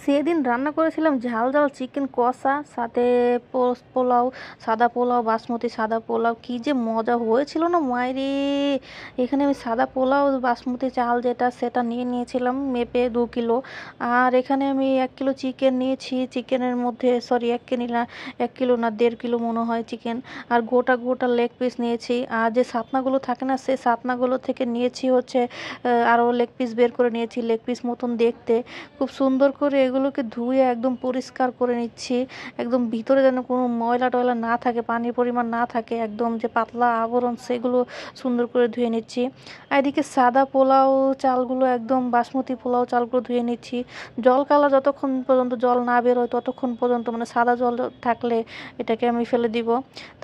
সেদিন রান্না করেছিলাম ঝাল ঝাল চিকেন কষা, সাথে পোলাও, সাদা পোলাও, বাসমতি সাদা পোলাও, কি যে মজা হয়েছিল না মাইরে। এখানে আমি সাদা পোলাও বাসমতি চাল যেটা সেটা নিয়ে নিয়েছিলাম মেপে 2 কিলো। আর এখানে আমি 1 কিলো চিকেন নিয়েছি, চিকেনের মধ্যে সরি 1 কিলো না, 1 কিলো না 1.5 কিলো মনে হয় চিকেন। আর গোটা গোটা লেগ পিস নিয়েছি, আর যে সাতনাগুলো থাকে না সেই সাতনাগুলো থেকে নিয়েছি হচ্ছে আরও লেগ পিস বের করে নিয়েছি, লেগ পিস মতন দেখতে। খুব সুন্দর করে এগুলোকে ধুয়ে একদম পরিষ্কার করে নিচ্ছি, একদম ভিতরে যেন কোনো ময়লা টয়লা না থাকে, পানির পরিমাণ না থাকে, একদম যে পাতলা আবরণ সেগুলো সুন্দর করে ধুয়ে নিচ্ছি। আর এদিকে সাদা পোলাও চালগুলো একদম বাসমতি পোলাও চালগুলো ধুয়ে নিচ্ছি। জল কালা যতক্ষণ পর্যন্ত জল না বের হয় ততক্ষণ পর্যন্ত, মানে সাদা জল থাকলে এটাকে আমি ফেলে দিব।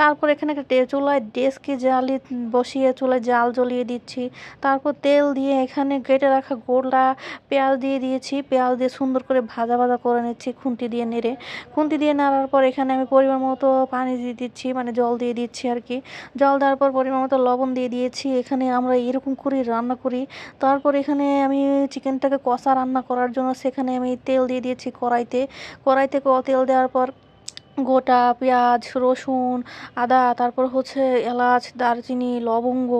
তারপর এখানে একটা চুলায় ডেস্কে জ্বালিয়ে বসিয়ে চুলায় জাল জ্বলিয়ে দিচ্ছি। তারপর তেল দিয়ে এখানে কেটে রাখা গোলা পেঁয়াজ দিয়ে দিয়েছি, পেঁয়াজ দিয়ে সুন্দর করে ভাজা ভাজা করে নিচ্ছি খুন্তি দিয়ে নেড়ে। খুন্তি দিয়ে নাড়ার পর এখানে আমি পরিমাণ মতো পানি দিয়ে দিচ্ছি, মানে জল দিয়ে দিচ্ছি আর কি। জল দেওয়ার পর পরিমাণ মতো লবণ দিয়ে দিয়েছি। এখানে আমরা এরকম করেই রান্না করি। তারপর এখানে আমি চিকেনটাকে কষা রান্না করার জন্য সেখানে আমি তেল দিয়ে দিয়েছি কড়াইতে। কড়াইতে তেল দেওয়ার পর গোটা পেঁয়াজ, রসুন, আদা, তারপর হচ্ছে এলাচ, দারচিনি, লবঙ্গ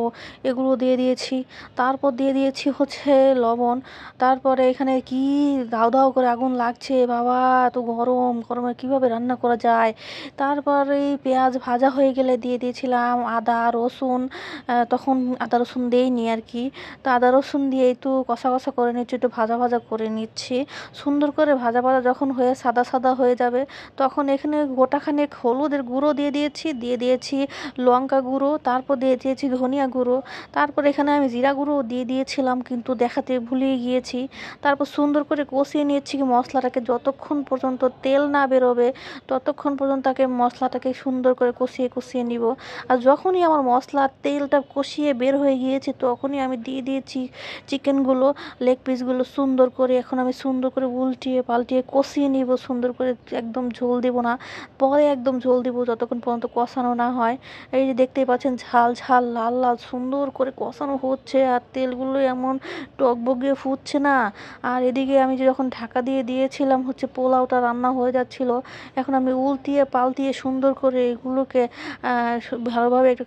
এগুলো দিয়ে দিয়েছি। তারপর দিয়ে দিয়েছি হচ্ছে লবণ। তারপরে এখানে কি দাউ দাউ করে আগুন লাগছে বাবা, এত গরম, গরমে কীভাবে রান্না করা যায়। তারপর এই পেঁয়াজ ভাজা হয়ে গেলে দিয়ে দিয়েছিলাম আদা রসুন। তখন আদা রসুন দেইনি আর কি। তো আদা রসুন দিয়ে একটু কষা কষা করে নিচ্ছি, একটু ভাজা ভাজা করে নিচ্ছি। সুন্দর করে ভাজা ভাজা যখন হয়ে সাদা সাদা হয়ে যাবে তখন এখানে গোটাখানেক হলুদের গুঁড়ো দিয়ে দিয়েছি লঙ্কা গুঁড়ো, তারপর দিয়ে দিয়েছি ধনিয়া গুঁড়ো। তারপর এখানে আমি জিরা গুঁড়ো দিয়ে দিয়েছিলাম কিন্তু দেখাতে ভুলিয়ে গিয়েছি। তারপর সুন্দর করে কষিয়ে নিয়েছি মশলাটাকে, যতক্ষণ পর্যন্ত তেল না বেরোবে ততক্ষণ পর্যন্ত তাকে মশলাটাকে সুন্দর করে কষিয়ে কষিয়ে নিব। আর যখনই আমার মশলার তেলটা কষিয়ে বের হয়ে গিয়েছে তখনই আমি দিয়ে দিয়েছি চিকেনগুলো, লেগ পিসগুলো সুন্দর করে। এখন আমি সুন্দর করে উল্টিয়ে পাল্টিয়ে কষিয়ে নিব সুন্দর করে, একদম ঝোল দেবো না, পরে একদম ঝোল দিব যতক্ষণ পর্যন্ত কষানো না হয়। এই যে দেখতেই পাচ্ছেন ঝাল ঝাল লাল লাল সুন্দর করে কষানো হচ্ছে, আর তেলগুলো এমন টকবগিয়ে ফুটছে না। আর এদিকে আমি যখন ঢাকা দিয়ে দিয়েছিলাম হচ্ছে পোলাওটা রান্না হয়ে যাচ্ছিল। এখন আমি উল্টিয়ে পাল্টিয়ে সুন্দর করে এগুলোকে ভালোভাবে একটু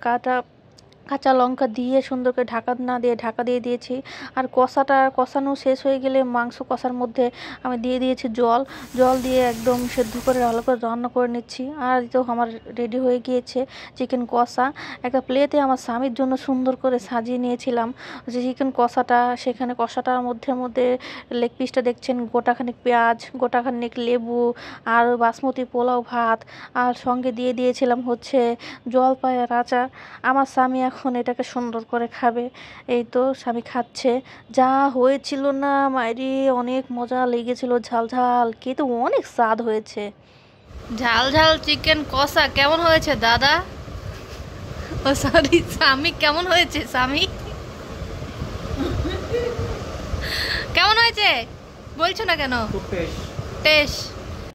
কাঁচা লঙ্কা দিয়ে সুন্দর করে ঢাকা দিয়ে দিয়েছি। আর কষানো শেষ হয়ে গেলে মাংস কষার মধ্যে আমি দিয়ে দিয়েছি জল দিয়ে একদম সেদ্ধ করে ভালো করে রান্না করে নিচ্ছি। আর তো আমার রেডি হয়ে গিয়েছে চিকেন কষা। একটা প্লেটে আমার স্বামীর জন্য সুন্দর করে সাজিয়ে নিয়েছিলাম যে চিকেন কষাটা। সেখানে কষাটার মধ্যে লেগ পিসটা দেখছেন, গোটাখানিক পেঁয়াজ, গোটাখানিক লেবু, আর বাসমতি পোলাও ভাত, আর সঙ্গে দিয়ে দিয়েছিলাম হচ্ছে জলপাইয়ের আচার। আমার স্বামী এখন এটাকে সুন্দর করে খাবে। এই তো স্বামী খাচ্ছে। যা হয়েছিল না মাইরি, অনেক মজা লেগেছিল, ঝাল ঝাল খেতে অনেক স্বাদ হয়েছে। ঝাল ঝাল চিকেন কষা কেমন হয়েছে দাদা? ও সরি স্বামী, কেমন হয়েছে স্বামী? কেমন হয়েছে বলছো না কেন? টেস্ট